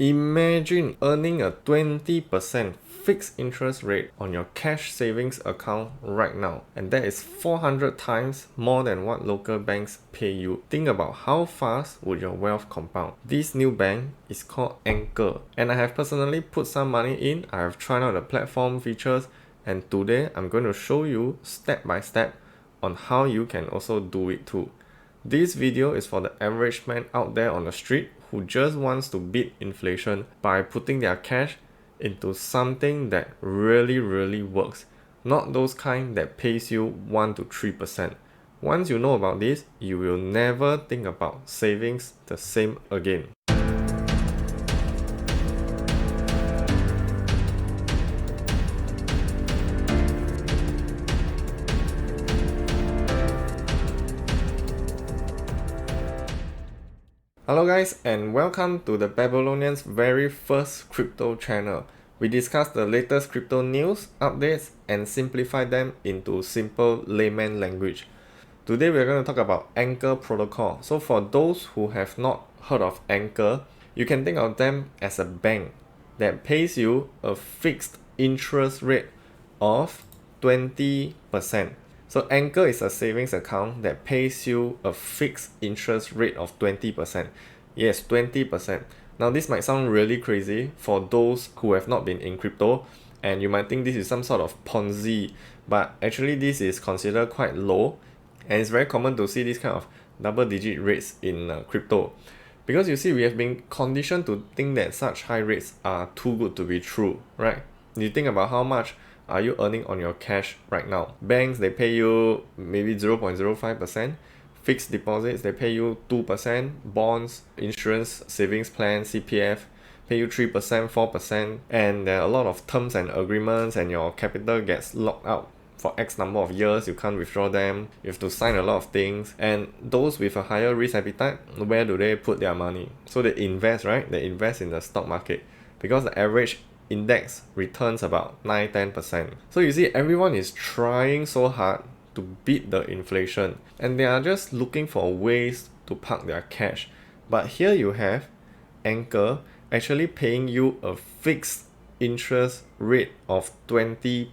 Imagine earning a 20% fixed interest rate on your cash savings account right now, and that is 400 times more than what local banks pay you. Think about how fast would your wealth compound. This new bank is called Anchor, and I have personally put some money in. I have tried out the platform features, and today I'm going to show you step by step on how you can also do it too. This video is for the average man out there on the street who just wants to beat inflation by putting their cash into something that really works, not those kind that pays you 1 to 3%. Once you know about this, you will never think about savings the same again. Hello guys, and welcome to the Babylonians' very first crypto channel. We discuss the latest crypto news, updates, and simplify them into simple layman language. Today we're going to talk about Anchor protocol. So for those who have not heard of Anchor, you can think of them as a bank that pays you a fixed interest rate of 20%. So Anchor is a savings account that pays you a fixed interest rate of 20%. Yes, 20%. Now this might sound really crazy for those who have not been in crypto, and you might think this is some sort of Ponzi, but actually this is considered quite low, and it's very common to see this kind of double-digit rates in crypto. Because you see, we have been conditioned to think that such high rates are too good to be true, right? You think about how much are you earning on your cash right now. Banks, they pay you maybe 0.05%. Fixed deposits, they pay you 2%. Bonds, insurance, savings plan, CPF, pay you 3%, 4%. And there are a lot of terms and agreements, and your capital gets locked out for X number of years. You can't withdraw them. You have to sign a lot of things. And those with a higher risk appetite, where do they put their money? So they invest, right? They invest in the stock market, because the average index returns about 9-10%. So you see, everyone is trying so hard to beat the inflation, and they are just looking for ways to park their cash. But here you have Anchor actually paying you a fixed interest rate of 20%.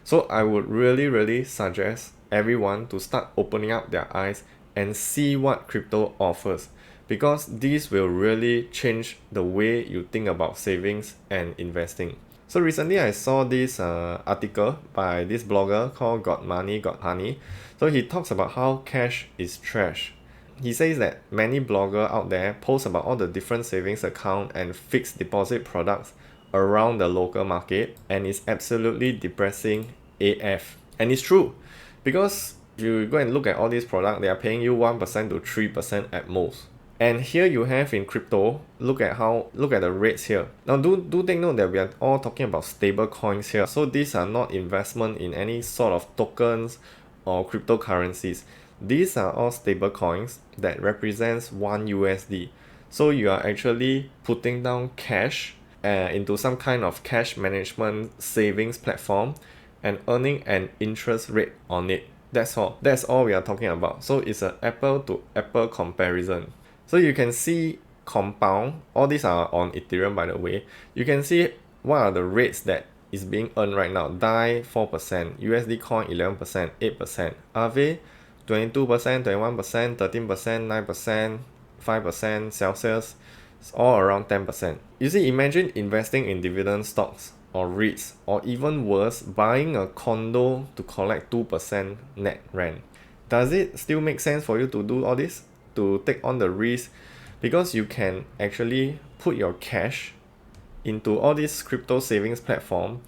So I would really suggest everyone to start opening up their eyes and see what crypto offers, because this will really change the way you think about savings and investing. So recently I saw this article by this blogger called Got Money, Got Honey. So he talks about how cash is trash. He says that many bloggers out there post about all the different savings account and fixed deposit products around the local market, and it's absolutely depressing AF. And it's true, because if you go and look at all these products, they are paying you 1% to 3% at most. And here you have in crypto, look at the rates here. Now do take note that we are all talking about stable coins here. So these are not investment in any sort of tokens or cryptocurrencies. These are all stable coins that represents 1 USD. So you are actually putting down cash into some kind of cash management savings platform and earning an interest rate on it. That's all we are talking about. So it's an apple to apple comparison. So you can see compound, all these are on Ethereum by the way. You can see what are the rates that is being earned right now. DAI 4%, USD Coin 11%, 8%, Aave 22%, 21%, 13%, 9%, 5%, Celsius, it's all around 10%. You see, imagine investing in dividend stocks or REITs, or even worse, buying a condo to collect 2% net rent. Does it still make sense for you to do all this? To take on the risk? Because you can actually put your cash into all these crypto savings platform,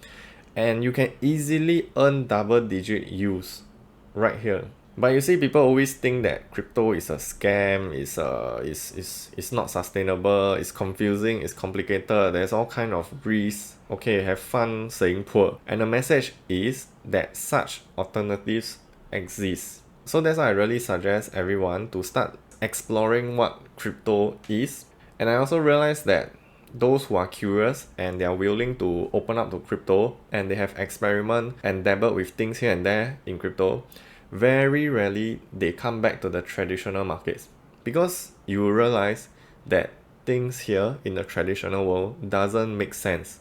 and you can easily earn double-digit yields right here. But you see, people always think that crypto is a scam, it's not sustainable, it's confusing, it's complicated, there's all kind of risks. Okay, have fun staying poor. And the message is that such alternatives exist. So that's why I really suggest everyone to start exploring what crypto is. And I also realized that those who are curious and they are willing to open up to crypto, and they have experiment and dabbled with things here and there in crypto, very rarely they come back to the traditional markets, because you will realize that things here in the traditional world doesn't make sense.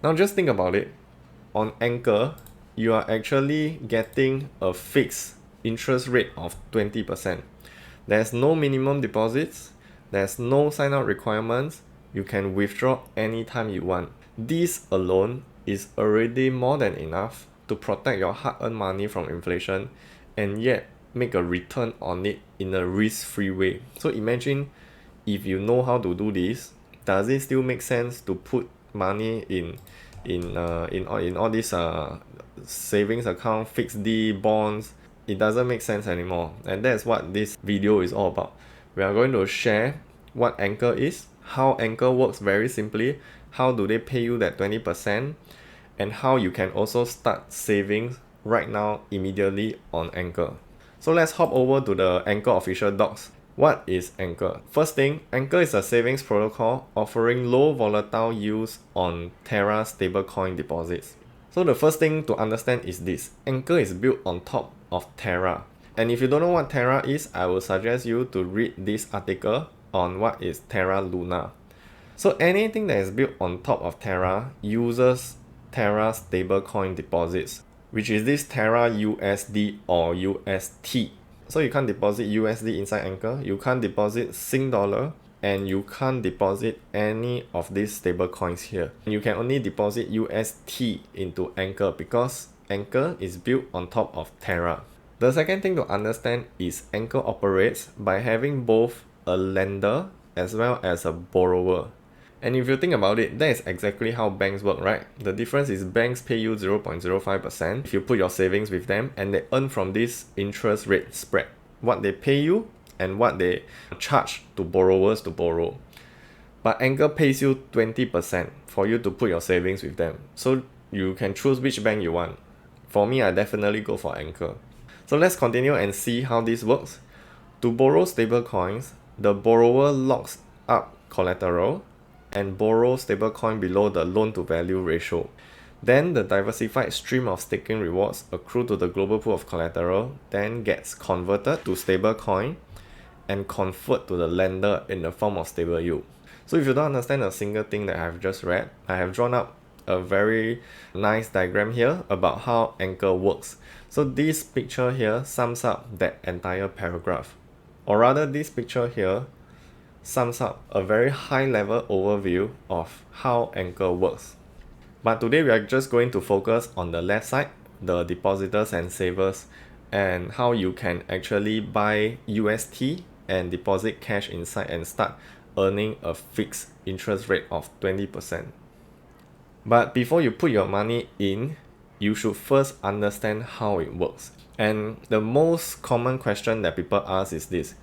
Now just think about it. On Anchor, you are actually getting a fixed interest rate of 20%. There's no minimum deposits, there's no sign up requirements, you can withdraw anytime you want. This alone is already more than enough to protect your hard-earned money from inflation and yet make a return on it in a risk-free way. So imagine if you know how to do this, does it still make sense to put money in all these savings account, fixed D, bonds? It doesn't make sense anymore, and that's what this video is all about. We are going to share what Anchor is, how Anchor works very simply, how do they pay you that 20%, and how you can also start savings right now immediately on Anchor. So let's hop over to the Anchor official docs. What is Anchor? First thing, Anchor is a savings protocol offering low volatile yields on Terra stablecoin deposits. So the first thing to understand is this: Anchor is built on top of Terra. And if you don't know what Terra is, I will suggest you to read this article on what is Terra Luna. So anything that is built on top of Terra uses Terra stablecoin deposits, which is this Terra USD or UST. So you can't deposit USD inside Anchor, you can't deposit Sing Dollar, and you can't deposit any of these stable coins here. You can only deposit UST into Anchor because Anchor is built on top of Terra. The second thing to understand is Anchor operates by having both a lender as well as a borrower. And if you think about it, that is exactly how banks work, right? The difference is banks pay you 0.05% if you put your savings with them, and they earn from this interest rate spread, what they pay you and what they charge to borrowers to borrow. But Anchor pays you 20% for you to put your savings with them. So you can choose which bank you want. For me, I definitely go for Anchor. So let's continue and see how this works. To borrow stable coins, the borrower locks up collateral and borrow stablecoin below the loan to value ratio. Then the diversified stream of staking rewards accrue to the global pool of collateral, then gets converted to stablecoin and conferred to the lender in the form of stable yield. So if you don't understand a single thing that I've just read, I have drawn up a very nice diagram here about how Anchor works. So this picture here sums up that entire paragraph. Or rather, this picture here sums up a very high level overview of how Anchor works. But today we are just going to focus on the left side, the depositors and savers, and how you can actually buy UST and deposit cash inside and start earning a fixed interest rate of 20%. But before you put your money in, you should first understand how it works. And the most common question that people ask is this: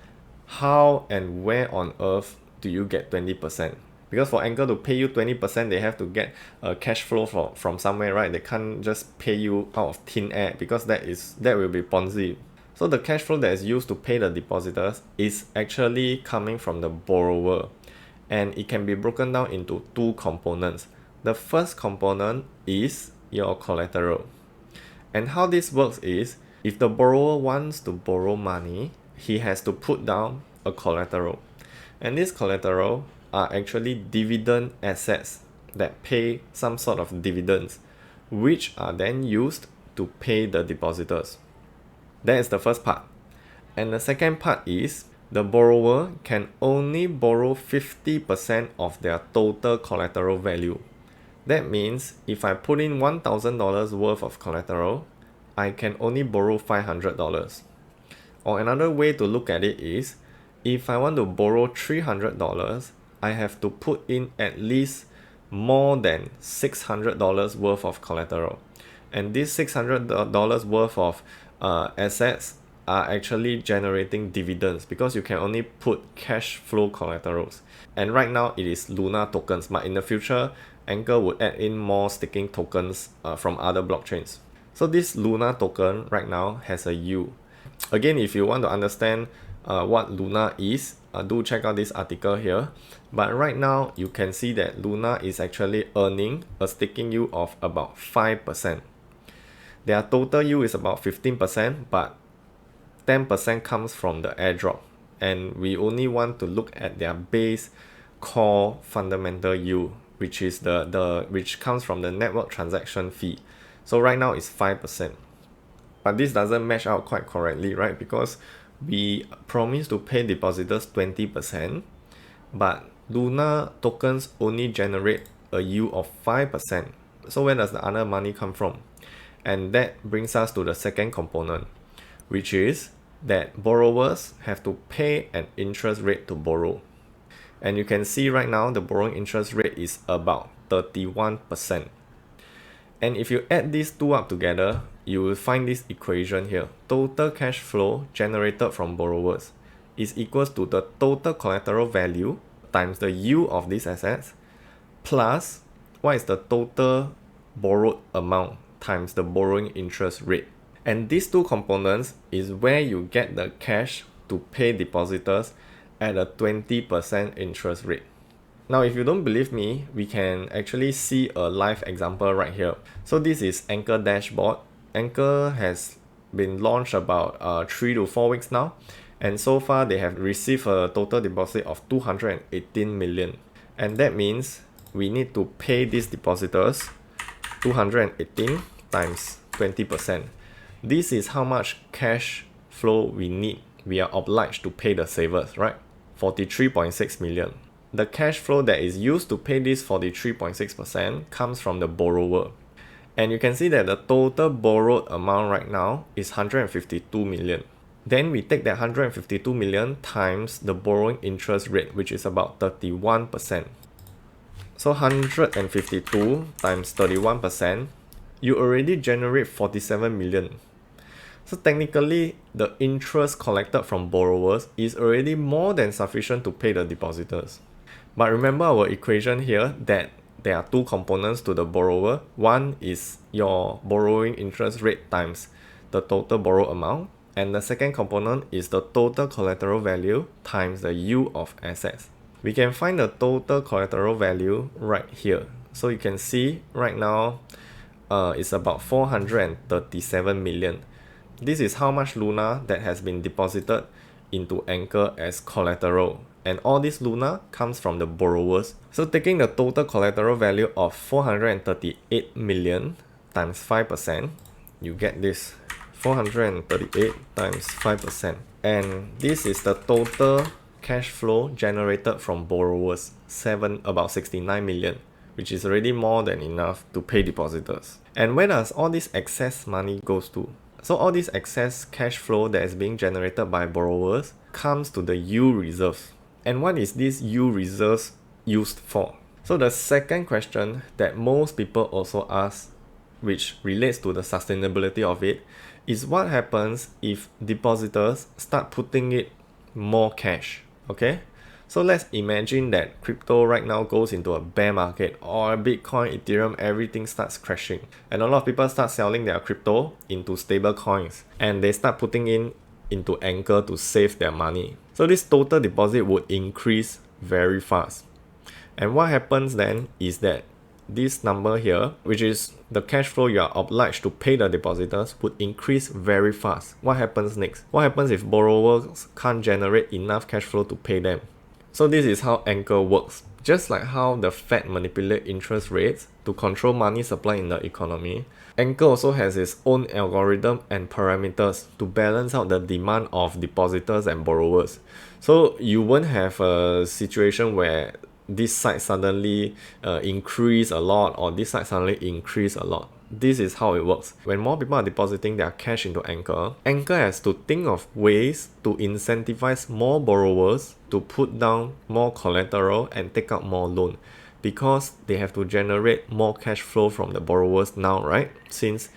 how and where on earth do you get 20%? Because for Anchor to pay you 20%, they have to get a cash flow from somewhere, right? They can't just pay you out of thin air, because that will be Ponzi. So the cash flow that is used to pay the depositors is actually coming from the borrower, and it can be broken down into two components. The first component is your collateral. And how this works is, if the borrower wants to borrow money, he has to put down a collateral. And this collateral are actually dividend assets that pay some sort of dividends, which are then used to pay the depositors. That is the first part. And the second part is, the borrower can only borrow 50% of their total collateral value. That means if I put in $1,000 worth of collateral, I can only borrow $500. Or another way to look at it is, if I want to borrow $300, I have to put in at least more than $600 worth of collateral. And this $600 worth of assets are actually generating dividends, because you can only put cash flow collaterals. And right now it is Luna tokens, but in the future, Anchor would add in more staking tokens from other blockchains. So this Luna token right now has a yield. Again, if you want to understand what Luna is, do check out this article here. But right now, you can see that Luna is actually earning a staking yield of about 5%. Their total yield is about 15%, but 10% comes from the airdrop. And we only want to look at their base core fundamental yield, which is which comes from the network transaction fee. So right now it's 5%. But this doesn't match out quite correctly, right? Because we promise to pay depositors 20%, but Luna tokens only generate a yield of 5%. So where does the other money come from? And that brings us to the second component, which is that borrowers have to pay an interest rate to borrow. And you can see right now the borrowing interest rate is about 31%. And if you add these two up together, you will find this equation here. Total cash flow generated from borrowers is equals to the total collateral value times the yield of these assets plus what is the total borrowed amount times the borrowing interest rate. And these two components is where you get the cash to pay depositors at a 20% interest rate. Now, if you don't believe me, we can actually see a live example right here. So this is Anchor dashboard. Anchor has been launched about 3 to 4 weeks now. And so far, they have received a total deposit of 218 million. And that means we need to pay these depositors 218 times 20%. This is how much cash flow we are obliged to pay the savers, right? 43.6 million. The cash flow that is used to pay this 43.6% comes from the borrower. And you can see that the total borrowed amount right now is 152 million. Then we take that 152 million times the borrowing interest rate, which is about 31%. So 152 times 31%, you already generate 47 million. So technically, the interest collected from borrowers is already more than sufficient to pay the depositors. But remember our equation here that there are two components to the borrower. One is your borrowing interest rate times the total borrowed amount. And the second component is the total collateral value times the yield of assets. We can find the total collateral value right here. So you can see right now it's about 437 million. This is how much Luna that has been deposited into Anchor as collateral. And all this Luna comes from the borrowers. So taking the total collateral value of 438 million times 5%, you get this 438 times 5%. And this is the total cash flow generated from borrowers, about 69 million, which is already more than enough to pay depositors. And where does all this excess money goes to? So all this excess cash flow that is being generated by borrowers comes to the yield reserves. And what is this yield reserves used for? So the second question that most people also ask, which relates to the sustainability of it, is what happens if depositors start putting in more cash, okay? So let's imagine that crypto right now goes into a bear market, or Bitcoin, Ethereum, everything starts crashing. And a lot of people start selling their crypto into stable coins, and they start putting into Anchor to save their money. So this total deposit would increase very fast. And what happens then is that this number here, which is the cash flow you are obliged to pay the depositors, would increase very fast. What happens next? What happens if borrowers can't generate enough cash flow to pay them? So this is how Anchor works. Just like how the Fed manipulate interest rates to control money supply in the economy, Anchor also has its own algorithm and parameters to balance out the demand of depositors and borrowers. So you won't have a situation where this side suddenly increase a lot, or this side suddenly increase a lot. This is how it works. When more people are depositing their cash into Anchor, Anchor has to think of ways to incentivize more borrowers to put down more collateral and take out more loan, because they have to generate more cash flow from the borrowers now, right? Since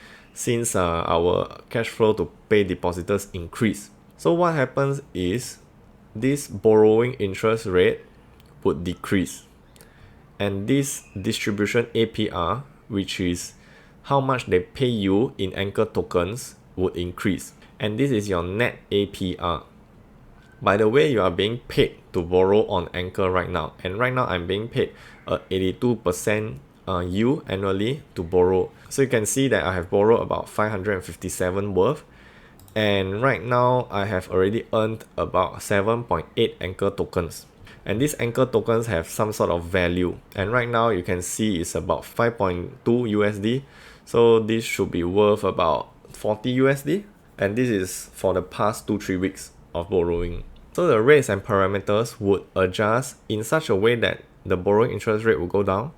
our cash flow to pay depositors increase. So what happens is this borrowing interest rate would decrease, and this distribution APR, which is how much they pay you in Anchor tokens, would increase, and this is your net APR. By the way, you are being paid to borrow on Anchor right now, and right now I'm being paid 82% yield annually to borrow. So you can see that I have borrowed about 557 worth, and right now I have already earned about 7.8 Anchor tokens. And these anchor tokens have some sort of value, and right now you can see it's about 5.2 USD, so this should be worth about 40 USD, and this is for the past 2-3 weeks of borrowing. So the rates and parameters would adjust in such a way that the borrowing interest rate will go down,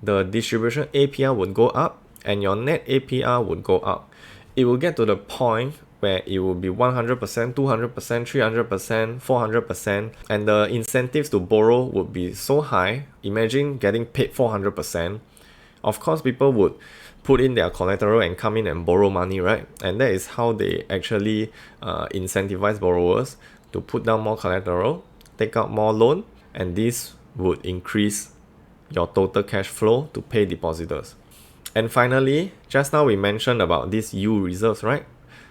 the distribution APR would go up, and your net APR would go up. It will get to the point where it will be 100%, 200%, 300%, 400%, and the incentives to borrow would be so high. Imagine getting paid 400%. Of course, people would put in their collateral and come in and borrow money, right? And that is how they actually incentivize borrowers to put down more collateral, take out more loan, and this would increase your total cash flow to pay depositors. And finally, just now we mentioned about these U reserves, right?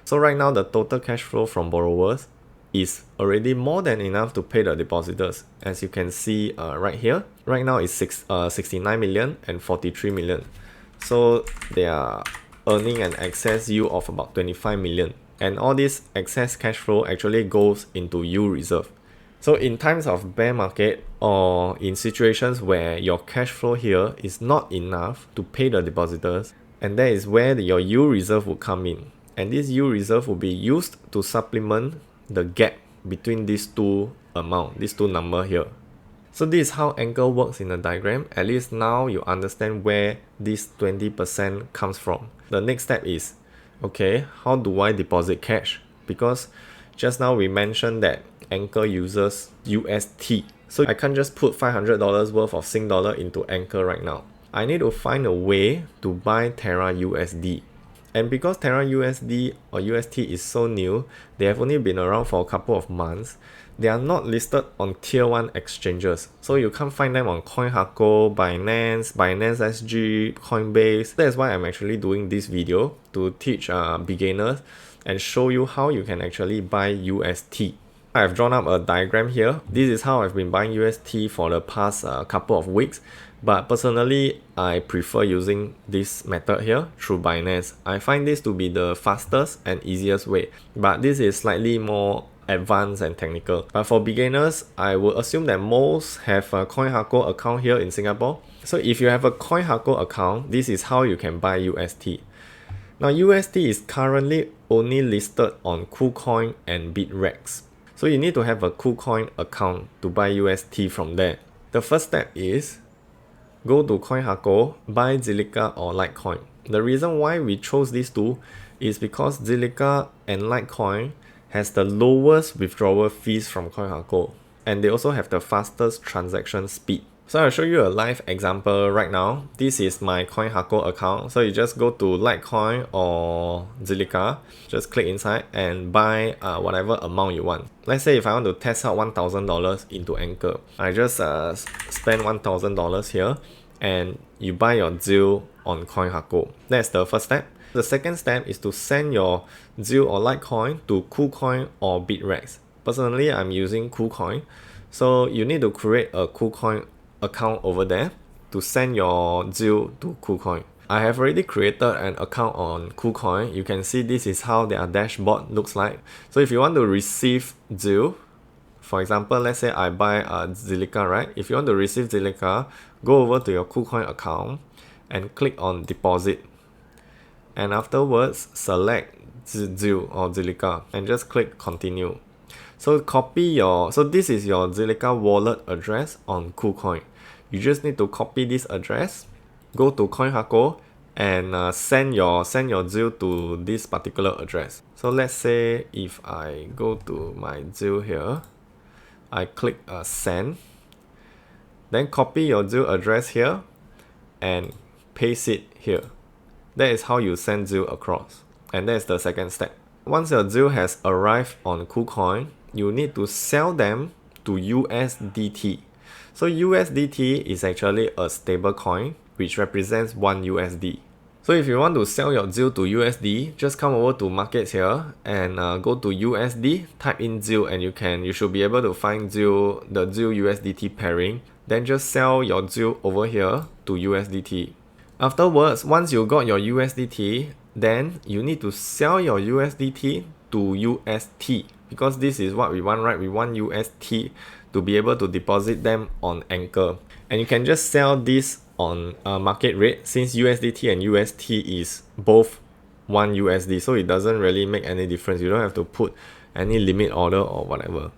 So right now the total cash flow from borrowers is already more than enough to pay the depositors. As you can see right here, right now it's 69 million and 43 million. So they are earning an excess yield of about 25 million. And all this excess cash flow actually goes into U reserve. So in times of bear market or in situations where your cash flow here is not enough to pay the depositors, and that is where your U reserve will come in. And this U reserve will be used to supplement the gap between these two amounts, these two numbers here. So this is how anchor works in the diagram. At least now you understand where this 20% comes from. The next step is, okay, how do I deposit cash? Because just now we mentioned that Anchor uses UST. So I can't just put $500 worth of Sing dollar into Anchor right now. I need to find a way to buy Terra USD. And because Terra USD or UST is so new, they have only been around for a couple of months, they are not listed on tier 1 exchanges. So you can't find them on Coinhako, Binance, Binance SG, Coinbase. That's why I'm actually doing this video to teach beginners and show you how you can actually buy UST. I've drawn up a diagram here. This is how I've been buying UST for the past couple of weeks. But personally, I prefer using this method here through Binance. I find this to be the fastest and easiest way. But this is slightly more advanced and technical. But for beginners, I would assume that most have a Coinhako account here in Singapore. So if you have a Coinhako account, this is how you can buy UST. Now UST is currently only listed on KuCoin and Bittrex. So you need to have a KuCoin account to buy UST from there. The first step is go to Coinhako, buy Zilliqa or Litecoin. The reason why we chose these two is because Zilliqa and Litecoin has the lowest withdrawal fees from Coinhako, and they also have the fastest transaction speed. So I'll show you a live example right now. This is my Coinhako account. So you just go to Litecoin or Zilliqa, just click inside and buy whatever amount you want. Let's say if I want to test out $1,000 into Anchor, I just spend $1,000 here and you buy your ZIL on Coinhako. That's the first step. The second step is to send your ZIL or Litecoin to KuCoin or Bittrex. Personally, I'm using KuCoin. So you need to create a KuCoin account over there to send your ZIL to KuCoin. I have already created an account on KuCoin. You can see this is how their dashboard looks like. So if you want to receive ZIL, for example, let's say I buy Zilliqa, right? If you want to receive Zilliqa, go over to your KuCoin account and click on deposit. And afterwards, select ZIL or Zilliqa and just click continue. So this is your Zilliqa wallet address on KuCoin. You just need to copy this address, go to Coinhako and send your ZIL to this particular address. So let's say if I go to my ZIL here, I click send, then copy your ZIL address here and paste it here. That is how you send ZIL across, and that is the second step. Once your ZIL has arrived on KuCoin, you need to sell them to USDT. So USDT is actually a stable coin which represents 1 USD. So if you want to sell your ZIL to USD, just come over to markets here and go to USD, type in ZIL, and you should be able to find the ZIL USDT pairing. Then just sell your ZIL over here to USDT. Afterwards, once you got your USDT, then you need to sell your USDT to UST, because this is what we want, right? We want UST to be able to deposit them on Anchor. And you can just sell this on market rate, since USDT and UST is both 1 USD, so it doesn't really make any difference. You don't have to put any limit order or whatever.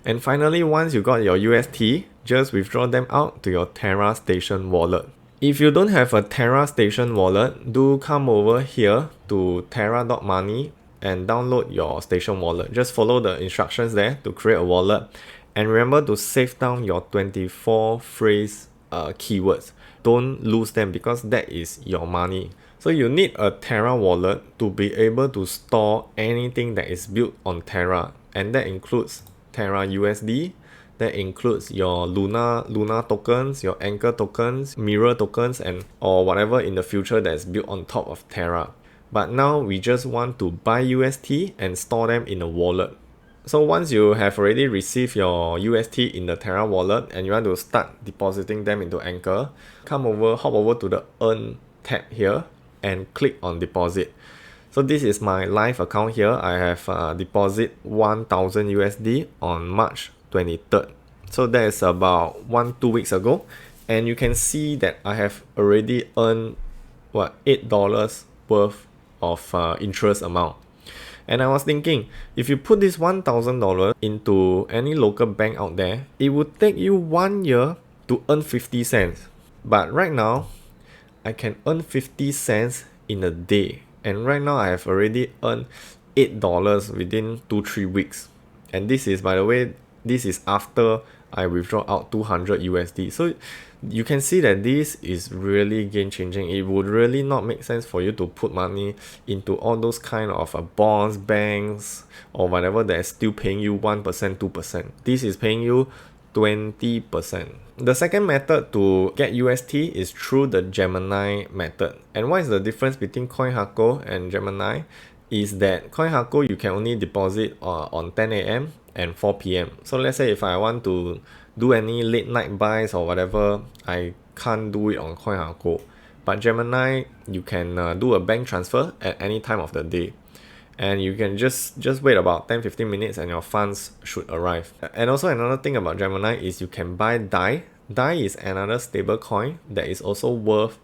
And finally, once you got your UST, just withdraw them out to your Terra Station wallet. If you don't have a Terra Station wallet, do come over here to terra.money and download your station wallet. Just follow the instructions there to create a wallet, and remember to save down your 24 phrase keywords. Don't lose them, because that is your money. So you need a Terra wallet to be able to store anything that is built on Terra, and that includes Terra USD, that includes your Luna tokens, your Anchor tokens, Mirror tokens, and or whatever in the future that's built on top of Terra. But now we just want to buy UST and store them in a wallet. So once you have already received your UST in the Terra wallet and you want to start depositing them into Anchor, hop over to the Earn tab here and click on Deposit. So this is my live account here. I have deposit 1000 USD on March 23rd. So that is about 1-2 weeks ago. And you can see that I have already earned $8 worth of interest amount. And I was thinking, if you put this $1,000 into any local bank out there, it would take you 1 year to earn 50 cents. But right now, I can earn 50 cents in a day. And right now I have already earned $8 within 2-3 weeks. And this is, by the way, this is after I withdraw out 200 USD. So you can see that this is really game changing. It would really not make sense for you to put money into all those kind of bonds, banks, or whatever that is still paying you 1%, 2%. This is paying you 20%. The second method to get UST is through the Gemini method. And what is the difference between Coinhako and Gemini? Is that Coinhako you can only deposit on 10 AM and 4 PM. So let's say if I want to do any late night buys or whatever, I can't do it on Coinhako. But Gemini, you can do a bank transfer at any time of the day. And you can just wait about 10-15 minutes and your funds should arrive. And also another thing about Gemini is you can buy DAI. DAI is another stable coin that is also worth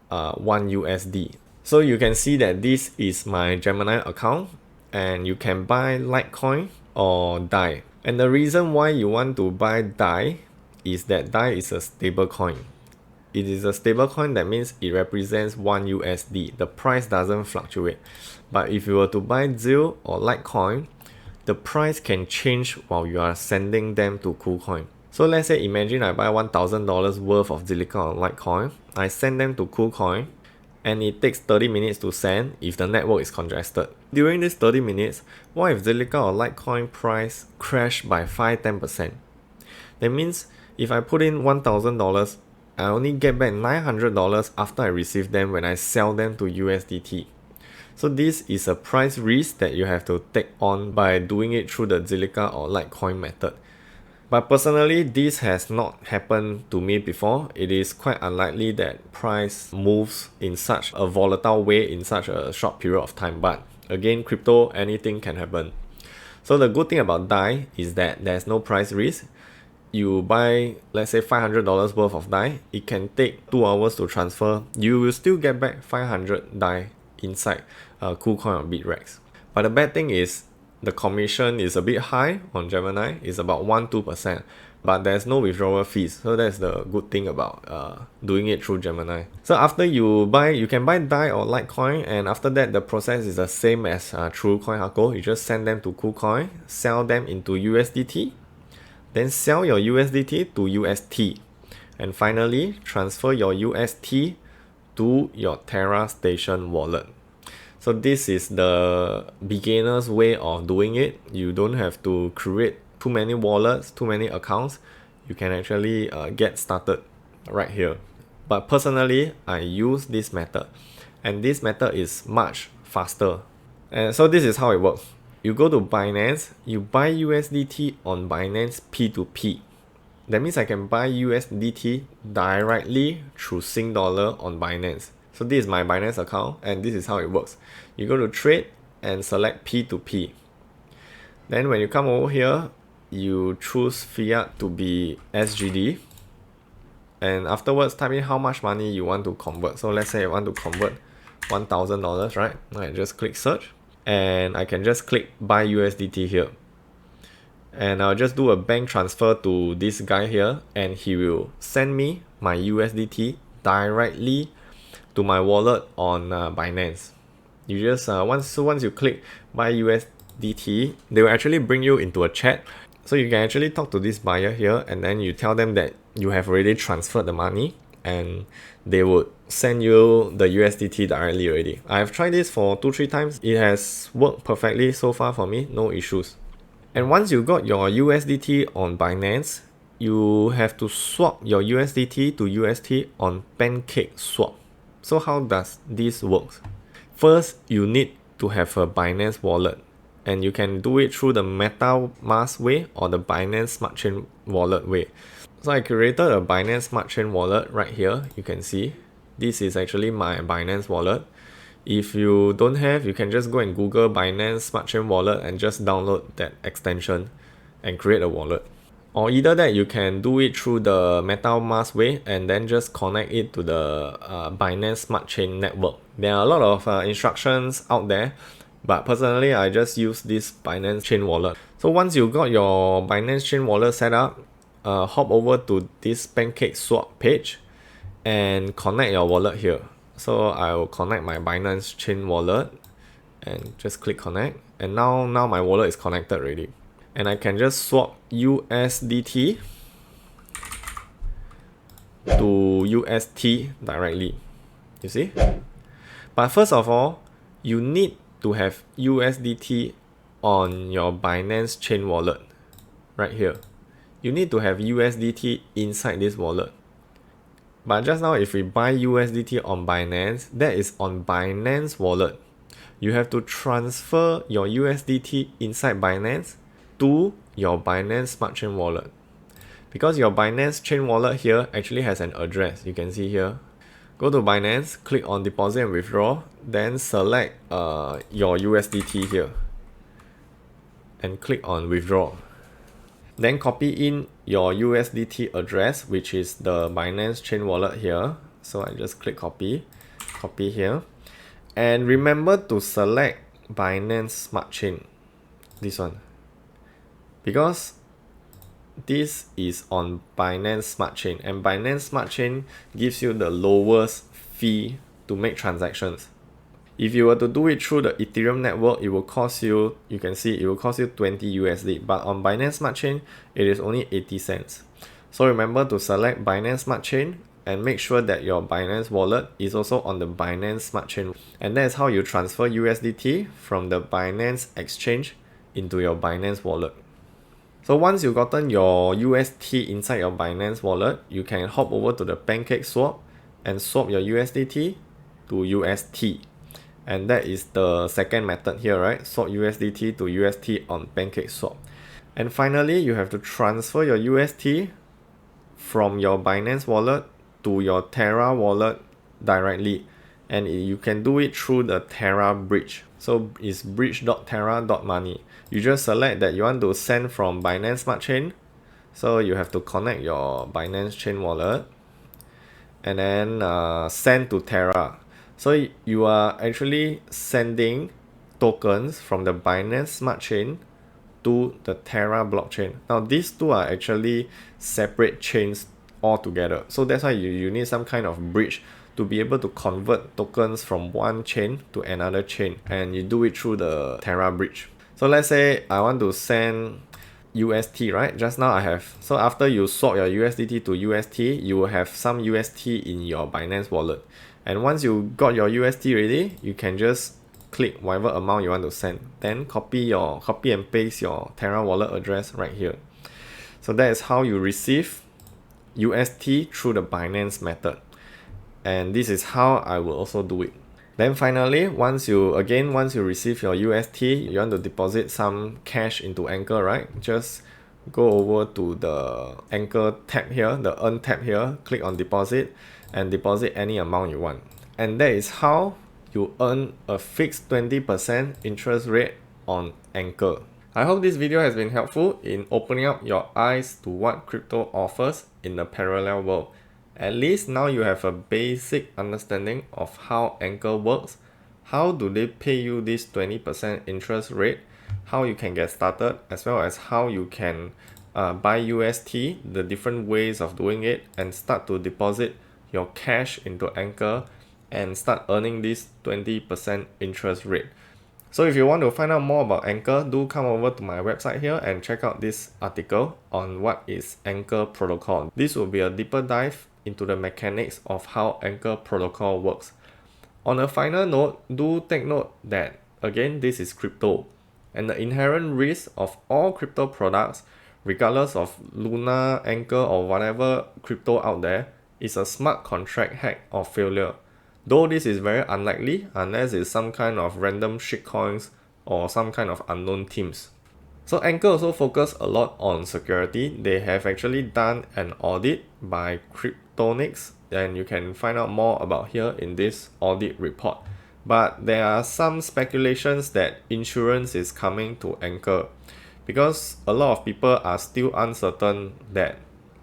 1 USD. So you can see that this is my Gemini account, and you can buy Litecoin or DAI. And the reason why you want to buy DAI is that DAI is a stable coin. It is a stable coin, that means it represents 1 USD. The price doesn't fluctuate. But if you were to buy ZIL or Litecoin, the price can change while you are sending them to KuCoin. So let's say, imagine I buy $1,000 worth of Zilliqa or Litecoin. I send them to KuCoin, and it takes 30 minutes to send if the network is congested. During this 30 minutes, what if Zilliqa or Litecoin price crash by 5-10%? That means if I put in $1,000, I only get back $900 after I receive them when I sell them to USDT. So this is a price risk that you have to take on by doing it through the Zilliqa or Litecoin method. But personally, this has not happened to me before. It is quite unlikely that price moves in such a volatile way in such a short period of time. But again, crypto, anything can happen. So the good thing about DAI is that there's no price risk. You buy, let's say, $500 worth of DAI, it can take 2 hours to transfer. You will still get back 500 DAI inside KuCoin or Bittrex. But the bad thing is the commission is a bit high on Gemini. It's about 1-2%, but there's no withdrawal fees. So that's the good thing about doing it through Gemini. So after you buy, you can buy DAI or Litecoin, and after that the process is the same as through Coinhako. You just send them to KuCoin, sell them into USDT, then sell your USDT to UST, and finally transfer your UST to your Terra Station wallet. So this is the beginner's way of doing it. You don't have to create too many wallets, too many accounts. You can actually get started right here. But personally, I use this method, and this method is much faster. And so this is how it works. You go to Binance, you buy USDT on Binance P2P. That means I can buy USDT directly through Sing Dollar on Binance. So this is my Binance account, and this is how it works. You go to trade and select P2P. Then when you come over here, you choose fiat to be SGD, and afterwards type in how much money you want to convert. So let's say I want to convert $1,000, right? I just click search, and I can just click buy USDT here, and I'll just do a bank transfer to this guy here, and he will send me my USDT directly to my wallet on Binance. You just once you click buy USDT, they will actually bring you into a chat, so you can actually talk to this buyer here, and then you tell them that you have already transferred the money, and they would send you the USDT directly already. I've tried this for 2-3 times. It has worked perfectly so far for me, no issues. And once you got your USDT on Binance, you have to swap your USDT to UST on PancakeSwap. So how does this work? First, you need to have a Binance wallet, and you can do it through the MetaMask way or the Binance Smart Chain wallet way. So I created a Binance Smart Chain wallet right here. You can see this is actually my Binance wallet. If you don't have, you can just go and Google Binance Smart Chain wallet and just download that extension and create a wallet. Or either that, you can do it through the MetaMask way and then just connect it to the Binance Smart Chain network. There are a lot of instructions out there, but personally I just use this Binance Chain wallet. So once you got your Binance Chain wallet set up, hop over to this PancakeSwap page and connect your wallet here. So I will connect my Binance Chain wallet and just click connect, and now my wallet is connected already, and I can just swap USDT to UST directly, you see. But first of all, you need to have USDT on your Binance Chain wallet right here. You need to have USDT inside this wallet. But just now, if we buy USDT on Binance, that is on Binance wallet. You have to transfer your USDT inside Binance to your Binance Smart Chain wallet. Because your Binance Chain wallet here actually has an address, you can see here. Go to Binance, click on deposit and withdraw, then select your USDT here and click on withdraw. Then copy in your USDT address, which is the Binance Chain wallet here. So I just click copy here. And remember to select Binance Smart Chain, this one. Because this is on Binance Smart Chain, and Binance Smart Chain gives you the lowest fee to make transactions. If you were to do it through the Ethereum network, it will cost you, you can see it will cost you 20 USD, but on Binance Smart Chain, it is only 80 cents. So remember to select Binance Smart Chain and make sure that your Binance wallet is also on the Binance Smart Chain. And that is how you transfer USDT from the Binance exchange into your Binance wallet. So once you've gotten your UST inside your Binance wallet, you can hop over to the PancakeSwap and swap your USDT to UST. And that is the second method here, right? Swap USDT to UST on PancakeSwap. And finally, you have to transfer your UST from your Binance wallet to your Terra wallet directly. And you can do it through the Terra bridge. So it's bridge.terra.money. You just select that you want to send from Binance Smart Chain. So you have to connect your Binance Chain wallet and then send to Terra. So you are actually sending tokens from the Binance Smart Chain to the Terra blockchain. Now these two are actually separate chains altogether. So that's why you need some kind of bridge to be able to convert tokens from one chain to another chain, and you do it through the Terra bridge. So let's say I want to send UST, right? Just now I have, so after you swap your USDT to UST, you will have some UST in your Binance wallet. And once you got your UST ready, you can just click whatever amount you want to send. Then copy and paste your Terra wallet address right here. So that is how you receive UST through the Binance method. And this is how I will also do it. Then finally, once you receive your UST, you want to deposit some cash into Anchor, right? Just go over to the Anchor tab here, the Earn tab here, click on deposit and deposit any amount you want. And that is how you earn a fixed 20% interest rate on Anchor. I hope this video has been helpful in opening up your eyes to what crypto offers in the parallel world. At least now you have a basic understanding of how Anchor works, how do they pay you this 20% interest rate, how you can get started, as well as how you can buy UST, the different ways of doing it, and start to deposit your cash into Anchor and start earning this 20% interest rate. So if you want to find out more about Anchor, do come over to my website here and check out this article on what is Anchor Protocol. This will be a deeper dive into the mechanics of how Anchor Protocol works. On a final note, do take note that again this is crypto, and the inherent risk of all crypto products, regardless of Luna, Anchor or whatever crypto out there, is a smart contract hack or failure. Though this is very unlikely unless it's some kind of random shitcoins or some kind of unknown teams. So Anchor also focus a lot on security. They have actually done an audit by Cryptonics, and you can find out more about here in this audit report. But there are some speculations that insurance is coming to Anchor, because a lot of people are still uncertain that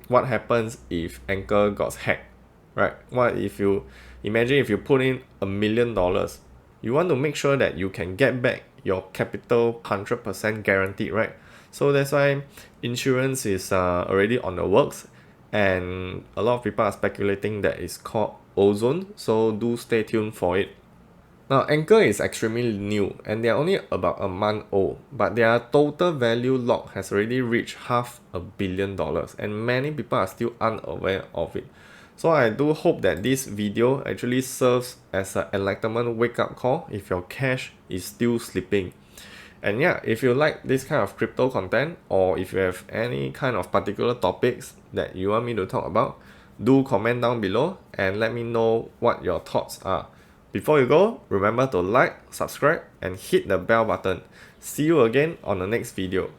what happens if Anchor got hacked, right? What if you imagine if you put in $1 million, you want to make sure that you can get back your capital 100% guaranteed, right? So that's why insurance is already on the works, and a lot of people are speculating that it's called Ozone, so do stay tuned for it. Now Anchor is extremely new and they're only about a month old, but their total value locked has already reached $500 million, and many people are still unaware of it. So I do hope that this video actually serves as an enlightenment wake-up call if your cash is still sleeping. And yeah, if you like this kind of crypto content, or if you have any kind of particular topics that you want me to talk about, do comment down below and let me know what your thoughts are. Before you go, remember to like, subscribe and hit the bell button. See you again on the next video.